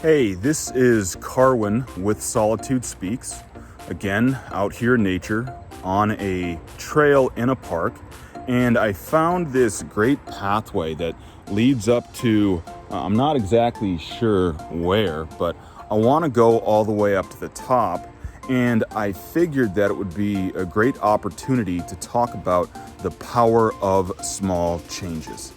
Hey, this is Carwin with Solitude Speaks. Again, out here in nature on a trail in a park. And I found this great pathway that leads up to, I'm not exactly sure where, but I want to go all the way up to the top. And I figured that it would be a great opportunity to talk about the power of small changes.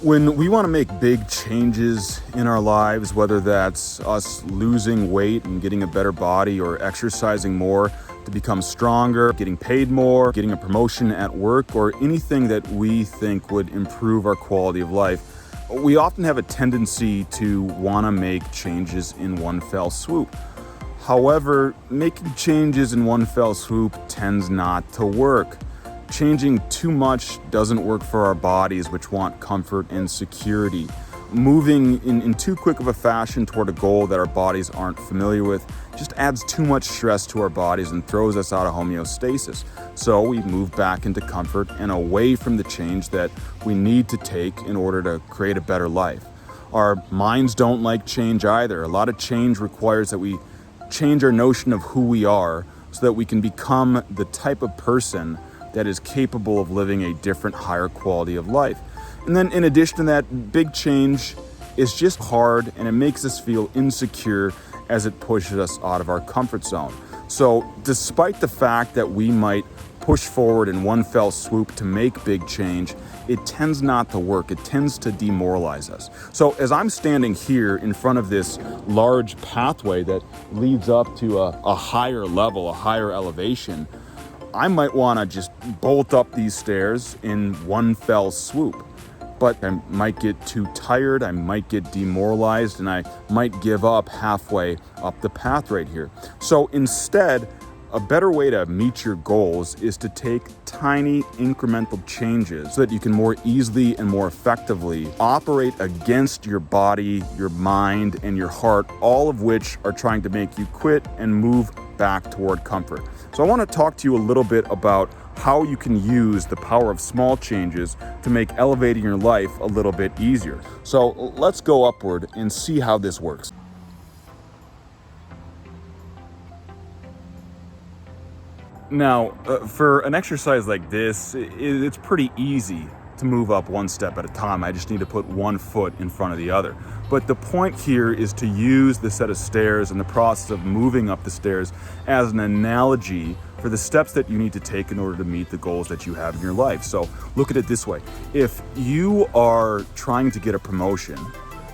When we want to make big changes in our lives, whether that's us losing weight and getting a better body or exercising more to become stronger, getting paid more, getting a promotion at work, or anything that we think would improve our quality of life, we often have a tendency to want to make changes in one fell swoop. However, making changes in one fell swoop tends not to work. Changing too much doesn't work for our bodies, which want comfort and security. Moving in too quick of a fashion toward a goal that our bodies aren't familiar with just adds too much stress to our bodies and throws us out of homeostasis. So we move back into comfort and away from the change that we need to take in order to create a better life. Our minds don't like change either. A lot of change requires that we change our notion of who we are so that we can become the type of person that is capable of living a different, higher quality of life. And then in addition to that, big change is just hard and it makes us feel insecure as it pushes us out of our comfort zone. So despite the fact that we might push forward in one fell swoop to make big change, it tends not to work. It tends to demoralize us. So as I'm standing here in front of this large pathway that leads up to a higher level, a higher elevation, I might want to just bolt up these stairs in one fell swoop, but I might get too tired, I might get demoralized, and I might give up halfway up the path right here. So instead, a better way to meet your goals is to take tiny incremental changes so that you can more easily and more effectively operate against your body, your mind, and your heart, all of which are trying to make you quit and move back toward comfort. So I want to talk to you a little bit about how you can use the power of small changes to make elevating your life a little bit easier. So let's go upward and see how this works. Now, for an exercise like this, it's pretty easy to move up one step at a time. I just need to put one foot in front of the other. But the point here is to use the set of stairs and the process of moving up the stairs as an analogy for the steps that you need to take in order to meet the goals that you have in your life. So look at it this way. If you are trying to get a promotion,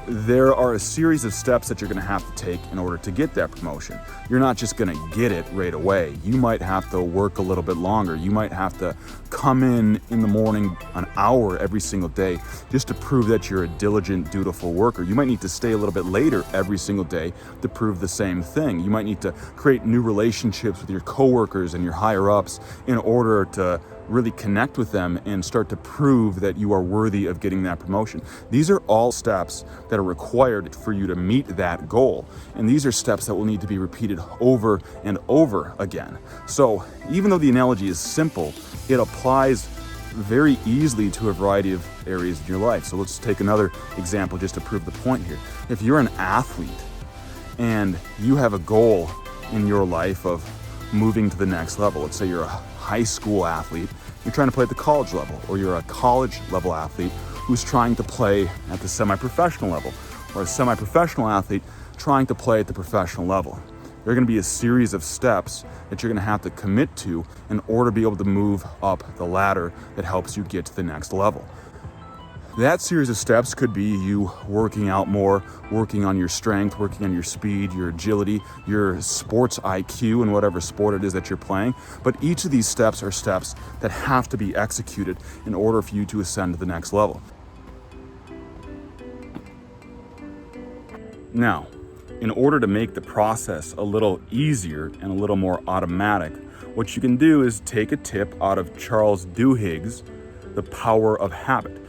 there are a series of steps that you're going to have to take in order to get that promotion. You're not just going to get it right away. You might have to work a little bit longer. You might have to come in the morning an hour every single day just to prove that you're a diligent, dutiful worker. You might need to stay a little bit later every single day to prove the same thing. You might need to create new relationships with your coworkers and your higher ups in order to really connect with them and start to prove that you are worthy of getting that promotion. These are all steps that are required for you to meet that goal. And these are steps that will need to be repeated over and over again. So even though the analogy is simple, it applies very easily to a variety of areas in your life. So let's take another example just to prove the point here. If you're an athlete and you have a goal in your life of moving to the next level, let's say you're a high school athlete, you're trying to play at the college level, or you're a college level athlete who's trying to play at the semi-professional level, or a semi-professional athlete trying to play at the professional level. There are going to be a series of steps that you're going to have to commit to in order to be able to move up the ladder that helps you get to the next level. That series of steps could be you working out more, working on your strength, working on your speed, your agility, your sports IQ, and whatever sport it is that you're playing. But each of these steps are steps that have to be executed in order for you to ascend to the next level. Now, in order to make the process a little easier and a little more automatic, what you can do is take a tip out of Charles Duhigg's The Power of Habit.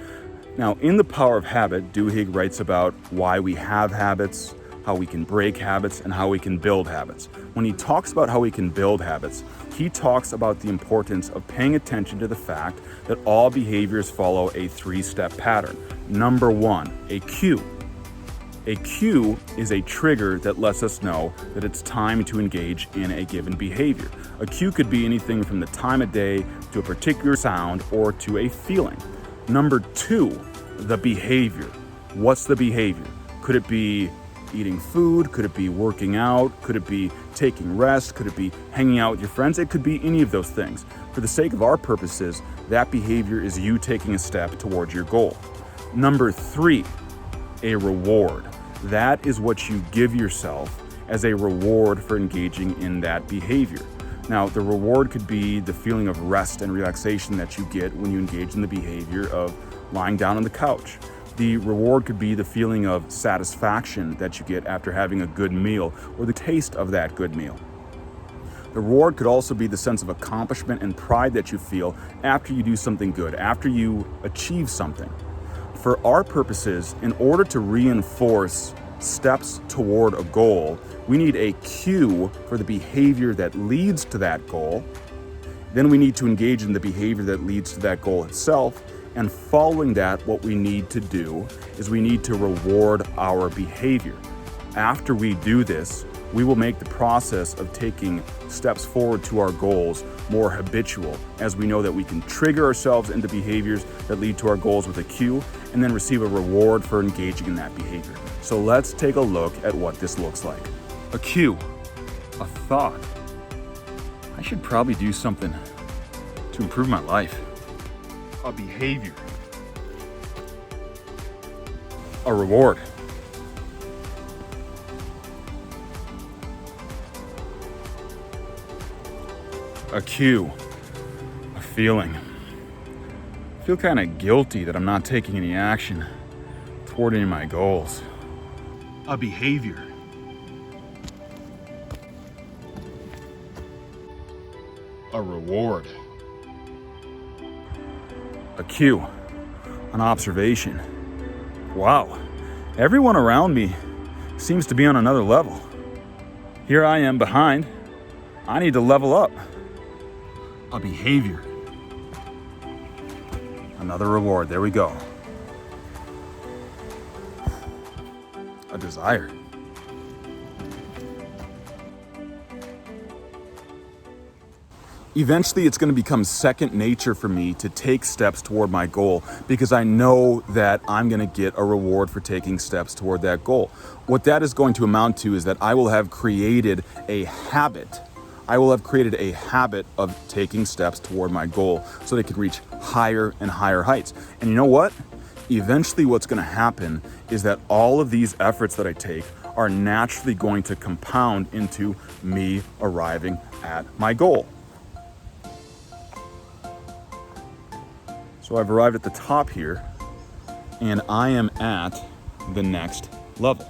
Now, in The Power of Habit, Duhigg writes about why we have habits, how we can break habits, and how we can build habits. When he talks about how we can build habits, he talks about the importance of paying attention to the fact that all behaviors follow a three-step pattern. Number one, a cue. A cue is a trigger that lets us know that it's time to engage in a given behavior. A cue could be anything from the time of day to a particular sound or to a feeling. Number 2, the behavior. What's the behavior? Could it be eating food? Could it be working out? Could it be taking rest? Could it be hanging out with your friends? It could be any of those things. For the sake of our purposes, that behavior is you taking a step towards your goal. Number 3, a reward. That is what you give yourself as a reward for engaging in that behavior. Now, the reward could be the feeling of rest and relaxation that you get when you engage in the behavior of lying down on the couch. The reward could be the feeling of satisfaction that you get after having a good meal or the taste of that good meal. The reward could also be the sense of accomplishment and pride that you feel after you do something good, after you achieve something. For our purposes, in order to reinforce steps toward a goal, we need a cue for the behavior that leads to that goal. Then we need to engage in the behavior that leads to that goal itself. And following that, what we need to do is we need to reward our behavior. After we do this, we will make the process of taking steps forward to our goals more habitual, as we know that we can trigger ourselves into behaviors that lead to our goals with a cue and then receive a reward for engaging in that behavior. So let's take a look at what this looks like. A cue, a thought. I should probably do something to improve my life. A behavior, a reward. A cue, a feeling. I feel kind of guilty that I'm not taking any action toward any of my goals. A behavior. A reward. A cue, an observation. Wow, everyone around me seems to be on another level. Here I am behind. I need to level up. A behavior. Another reward, there we go. A desire. Eventually, it's going to become second nature for me to take steps toward my goal because I know that I'm going to get a reward for taking steps toward that goal. What that is going to amount to is that I will have created a habit. I will have created a habit of taking steps toward my goal so they can reach higher and higher heights. And you know what? Eventually, what's going to happen is that all of these efforts that I take are naturally going to compound into me arriving at my goal. So I've arrived at the top here, and I am at the next level.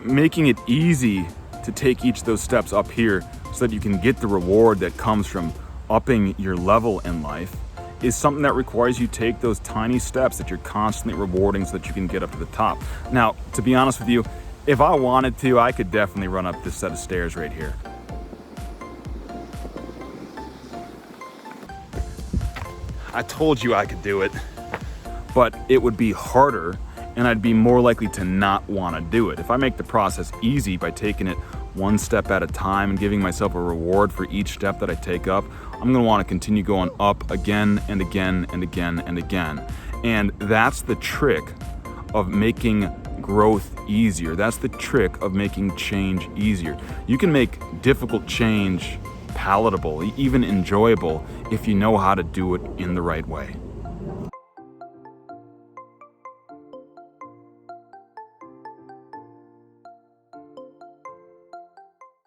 Making it easy to take each of those steps up here so that you can get the reward that comes from upping your level in life is something that requires you take those tiny steps that you're constantly rewarding so that you can get up to the top. Now, to be honest with you, if I wanted to, I could definitely run up this set of stairs right here. I told you I could do it, but it would be harder and I'd be more likely to not want to do it. If I make the process easy by taking it one step at a time and giving myself a reward for each step that I take up, I'm going to want to continue going up again and again and again and again. And that's the trick of making growth easier. That's the trick of making change easier. You can make difficult change palatable, even enjoyable, if you know how to do it in the right way.